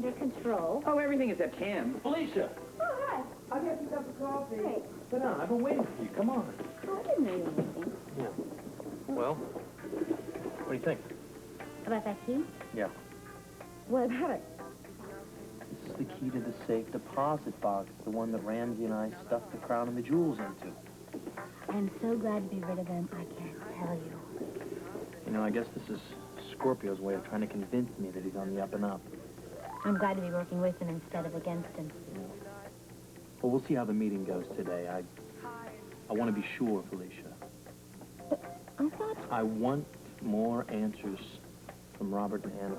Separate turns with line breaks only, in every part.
under control.
Oh, everything is at Cam.
Felicia!
Oh, hi.
I've got some cup of coffee.
Great.
Sit down. I've been waiting for you. Come on.
Oh, I didn't know you were leaving.
Yeah. Well, what do you think?
About that key?
Yeah.
What about it?
This is the key to the safe deposit box, the one that Ramsey and I stuffed the crown and the jewels into.
I'm so glad to be rid of them, I can't tell you.
You know, I guess this is Scorpio's way of trying to convince me that he's on the up and up.
I'm glad to be working with him instead of against him.
Yeah. Well, we'll see how the meeting goes today. I want to be sure, Felicia.
But I thought...
I want more answers from Robert and Anna.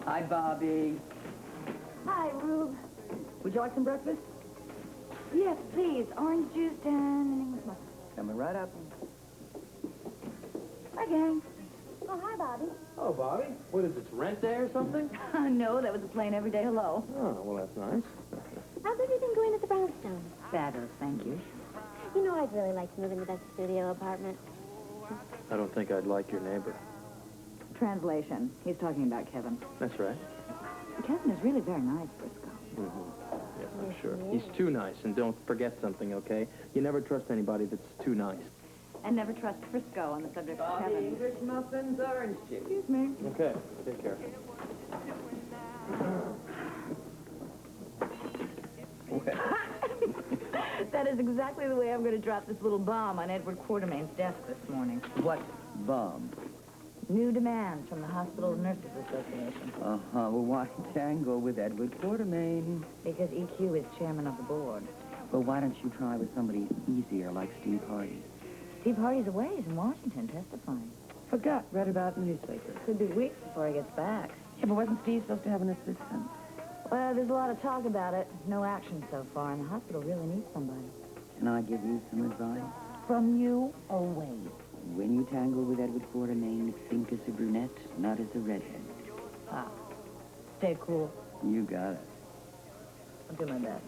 Hi, Bobby.
Hi, Rube.
Would you like some breakfast?
Yes, please. Orange juice and an English muffin.
Coming right up.
Hi, gang. Oh, hi, Bobby.
Oh, Bobby. What is this, rent day or something?
No, that was a plain everyday hello.
Oh, well, that's nice.
How's everything going at the brownstone?
Fabulous, thank you.
You know, I'd really like to move into that studio apartment.
I don't think I'd like your neighbor.
Translation. He's talking about Kevin.
That's right.
Kevin is really very nice, Frisco.
Mm-hmm. Yes, I'm sure. He's too nice, and don't forget something, okay? You never trust anybody that's too nice.
And never trust Frisco on the subject of Kevin.
English muffins, orange juice.
Excuse me.
Okay, take care. Okay.
That is exactly the way I'm going to drop this little bomb on Edward Quartermain's desk this morning.
What bomb?
New demands from the Hospital Nurses Association.
Well, why tangle with Edward Quartermain?
Because EQ is chairman of the board.
Well, why don't you try with somebody easier like Steve Hardy?
Steve Hardy's away. He's in Washington testifying.
Forgot. Read about in the newspaper.
Could be weeks before he gets back.
Yeah, but wasn't Steve supposed to have an assistant?
Well, there's a lot of talk about it. No action so far, and the hospital really needs somebody.
Can I give you some advice?
From you, always.
When you tangle with Edward Quartermain, think as a brunette, not as a redhead.
Ah, stay cool.
You got it.
I'll do my best.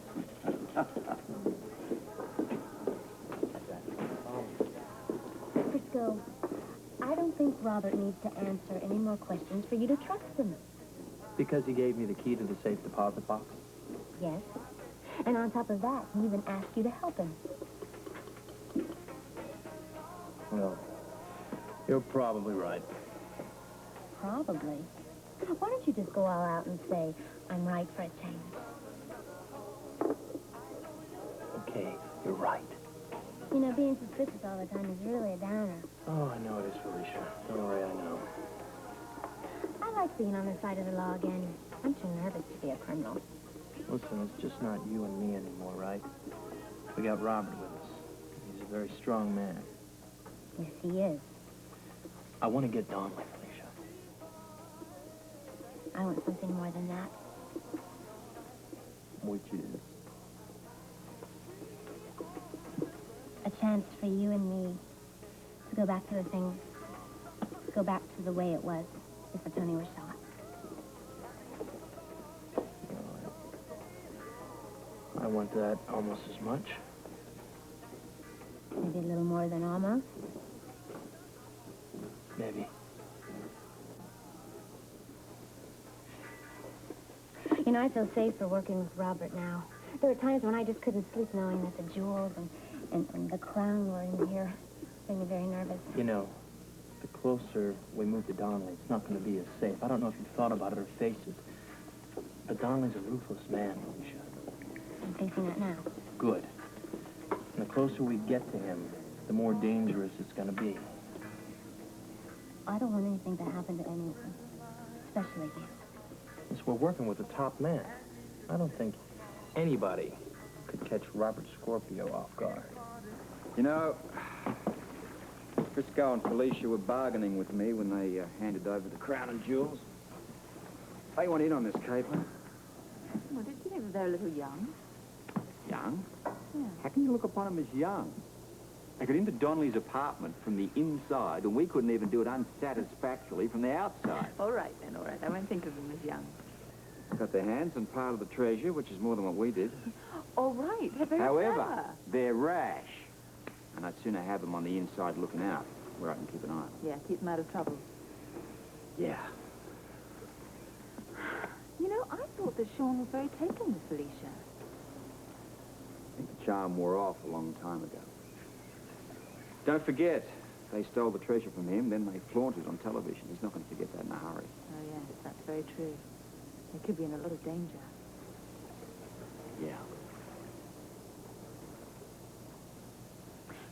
Frisco, I don't think Robert needs to answer any more questions for you to trust him.
Because he gave me the key to the safe deposit box?
Yes. And on top of that, he even asked you to help him.
Well, you're probably right.
Probably. Why don't you just go all out and say, I'm right for a change?
Okay, you're right.
You know, being suspicious all the time is really a downer.
Oh, I know it is, Felicia. Don't worry, I know.
I like being on the side of the law again. I'm too nervous to be a criminal.
Listen, it's just not you and me anymore, right? We got Robert with us. He's a very strong man.
Yes, he is.
I want to get Donnelly, Felicia.
I want something more than that.
Which is?
A chance for you and me to go back to the things, go back to the way it was before Tony was shot.
I want that almost as much.
Maybe a little more than almost.
Maybe.
You know, I feel safer working with Robert now. There were times when I just couldn't sleep knowing that the jewels and the crown were in here. Made me very nervous.
You know, the closer we move to Donnelly, it's not going to be as safe. I don't know if you've thought about it or faced it, but Donnelly's a ruthless man, Felicia.
I'm facing that now.
Good. And the closer we get to him, the more dangerous it's going to be.
I don't want anything to happen to anyone, especially you.
Since we're working with a top man, I don't think anybody could catch Robert Scorpio off guard.
You know, Frisco and Felicia were bargaining with me when they handed over the crown and jewels. They want in on this caper.
Well, did you think that they're a little young?
Young?
Yeah.
How can you look upon them as young? They got into Donnelly's apartment from the inside, and we couldn't even do it unsatisfactorily from the outside.
All right, then, all right. I won't think of them as young.
Got their hands on part of the treasure, which is more than what we did.
All right. They're very
However,
clever.
they're rash. And I'd sooner have them on the inside looking out, where I can keep an eye on them.
Yeah, keep them out of trouble.
Yeah.
You know, I thought that Sean was very taken with Felicia.
I think the charm wore off a long time ago. Don't forget, they stole the treasure from him, then they flaunted it on television. He's not going to forget that in a hurry.
Oh, yes, that's very true. They could be in a lot of danger.
Yeah.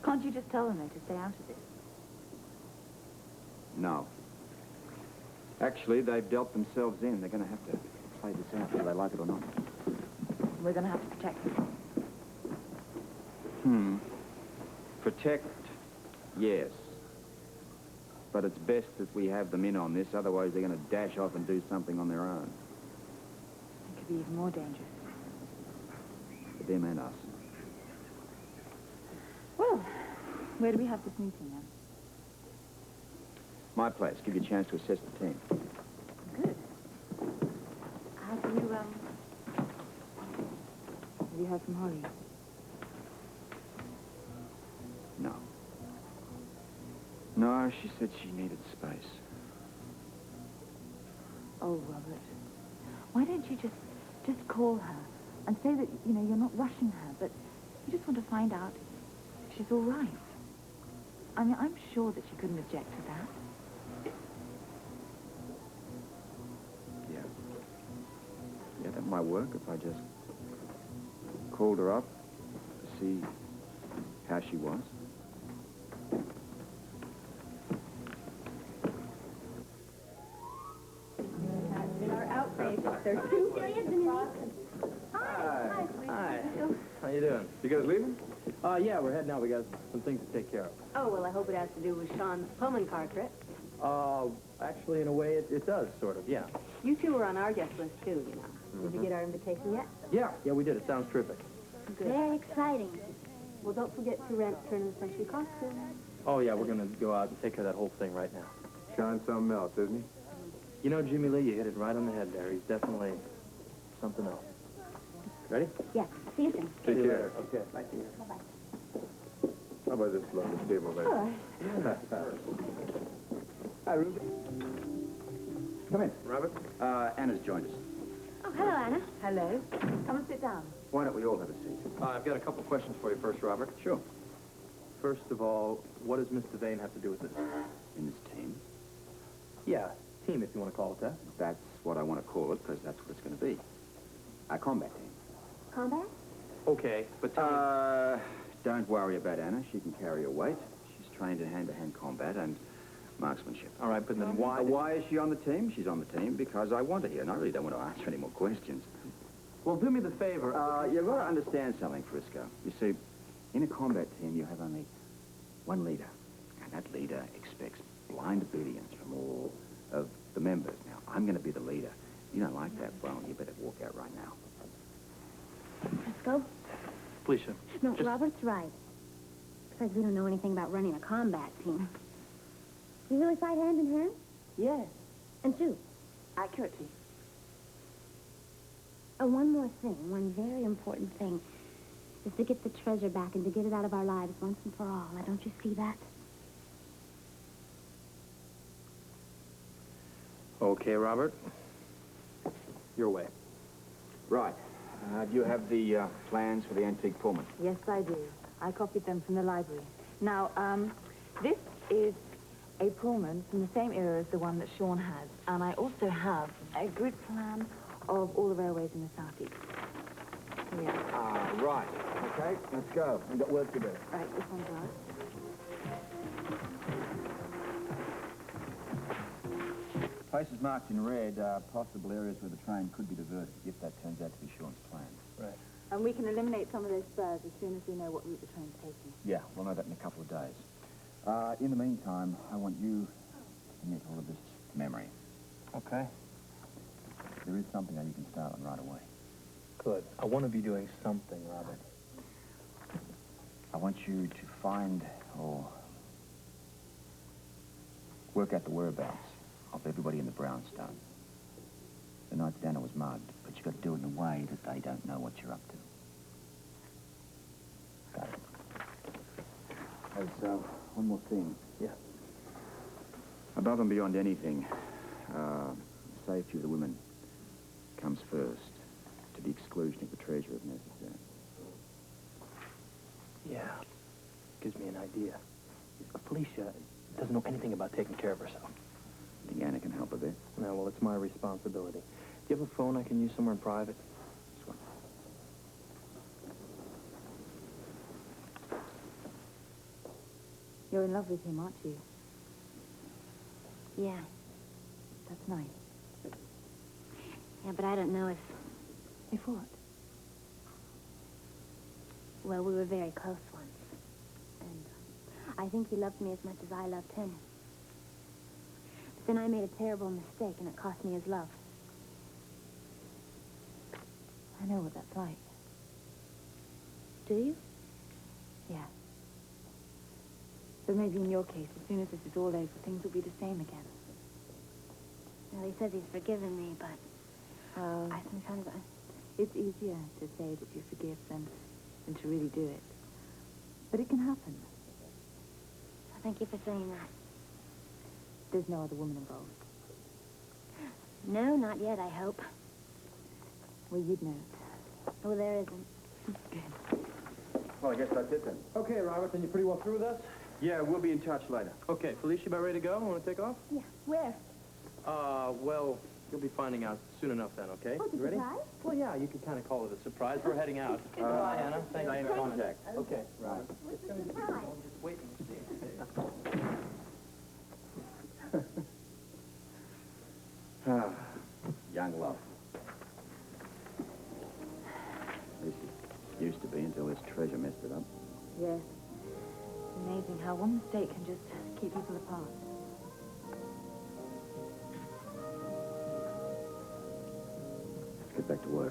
Can't you just tell them, though, to stay out of this?
No. Actually, they've dealt themselves in. They're going to have to play this out, whether they like it or not.
We're going to have to protect them.
Protect, yes. But it's best that we have them in on this, otherwise they're going to dash off and do something on their own.
It could be even more dangerous.
For them and us.
Well, where do we have this meeting, then?
My place. Give you a chance to assess the team.
Good. Have you heard from Holly?
No. No, she said she needed space.
Oh, Robert. Why don't you just call her and say that, you know, you're not rushing her, but you just want to find out if she's all right. I mean, I'm sure that she couldn't object to that.
Yeah. Yeah, that might work if I just called her up to see how she was.
There's two periods in it.
Hi. How you doing?
You guys leaving?
Yeah, we're heading out. We got some things to take care of.
Oh, well, I hope it has to do with Sean's Pullman car trip.
Actually, in a way, it does, sort of, yeah.
You two were on our guest list, too, you know. Did you get our invitation yet?
Yeah, we did. It sounds terrific.
Good. Very exciting. Well, don't forget to rent Turn of the Century costumes.
Oh, yeah, we're going to go out and take care of that whole thing right now.
Sean's something else, isn't he?
You know, Jimmy Lee, you hit it right on the head there. He's definitely something else. Ready?
Yeah. See you soon.
Take
See you
care.
later. Okay, bye to you.
Bye-bye.
How about this lovely table there?
All right.
Hi, Ruby. Come in.
Robert?
Anna's joined us.
Oh, hello, Anna.
Hello. Come and sit down.
Why don't we all have a seat?
I've got a couple questions for you first, Robert.
Sure.
First of all, what does Mr. Vane have to do with this?
In this team.
Yeah, team, if you want to call it that.
That's what I want to call it, because that's what it's going to be. A combat team.
Combat?
Okay, but tell me...
Don't worry about Anna. She can carry her weight. She's trained in hand-to-hand combat and marksmanship.
All right, but then why...
Why is she on the team? She's on the team because I want her here, and I really don't want to answer any more questions.
Well, do me the favor...
You've got to understand something, Frisco. You see, in a combat team, you have only one leader, and that leader expects blind obedience from all of the members. Now, I'm going to be the leader. You don't like that? Well, you better walk out right now.
Frisco?
Felicia.
No, Robert's right. Besides, we don't know anything about running a combat team. You really fight hand in hand?
Yes,
And shoot.
accurately.
Oh, one more thing, one very important thing, is to get the treasure back and to get it out of our lives once and for all. Now, don't you see that?
Okay, Robert. Your way.
Right. Do you have the plans for the antique Pullman?
Yes, I do. I copied them from the library. Now, this is a Pullman from the same era as the one that Sean has. And I also have a grid plan of all the railways in the southeast. Here we are.
Right. Okay, let's go. We've got work to do.
Right, this one's ours.
Places marked in red are possible areas where the train could be diverted if that turns out to be Sean's plan.
Right.
And we can eliminate some of those spurs as soon as we know what route the train's taking.
Yeah, we'll know that in a couple of days. In the meantime, I want you to commit all of this to memory.
Okay.
There is something that you can start on right away.
Good. I want to be doing something, Robert.
I want you to find or work out the whereabouts of everybody in the brownstone. The night Dana was mugged, but you've got to do it in a way that they don't know what you're up to. Got it. There's one more thing.
Yeah.
Above and beyond anything, safety of the women comes first, to the exclusion of the treasure if necessary.
Yeah. Gives me an idea. Felicia doesn't know anything about taking care of herself.
I think Anna can help a bit.
No, well, it's my responsibility. Do you have a phone I can use somewhere in private?
This one.
You're in love with him, aren't you?
Yeah.
That's nice.
Yeah, but I don't know if...
If what?
Well, we were very close once. And I think he loved me as much as I loved him. But then I made a terrible mistake, and it cost me his love.
I know what that's like.
Do you?
Yeah. But maybe in your case, as soon as this is all over, things will be the same again.
Well, he says he's forgiven me, but I sometimes...
It's easier to say that you forgive than to really do it. But it can happen.
Thank you for saying that.
There's no other woman involved.
No, not yet, I hope.
Well, you'd know.
Oh, there isn't.
Well, I guess that's it then.
Okay, Robert, then you're pretty well through with us?
Yeah, we'll be in touch later.
Okay, Felicia, about ready to go? Want to take off?
Yeah. Where?
Well, you'll be finding out soon enough then, okay?
Oh, it's a
You ready?
surprise?
Well, yeah, you could kind of call it a surprise. We're heading out. Bye, Anna. Thanks.
Stay in contact.
Okay, right.
What's the surprise?
Just wait and see.
Young love. At least it used to be until this treasure messed it up.
Yes. It's amazing how one mistake can just keep people apart.
Let's get back to work.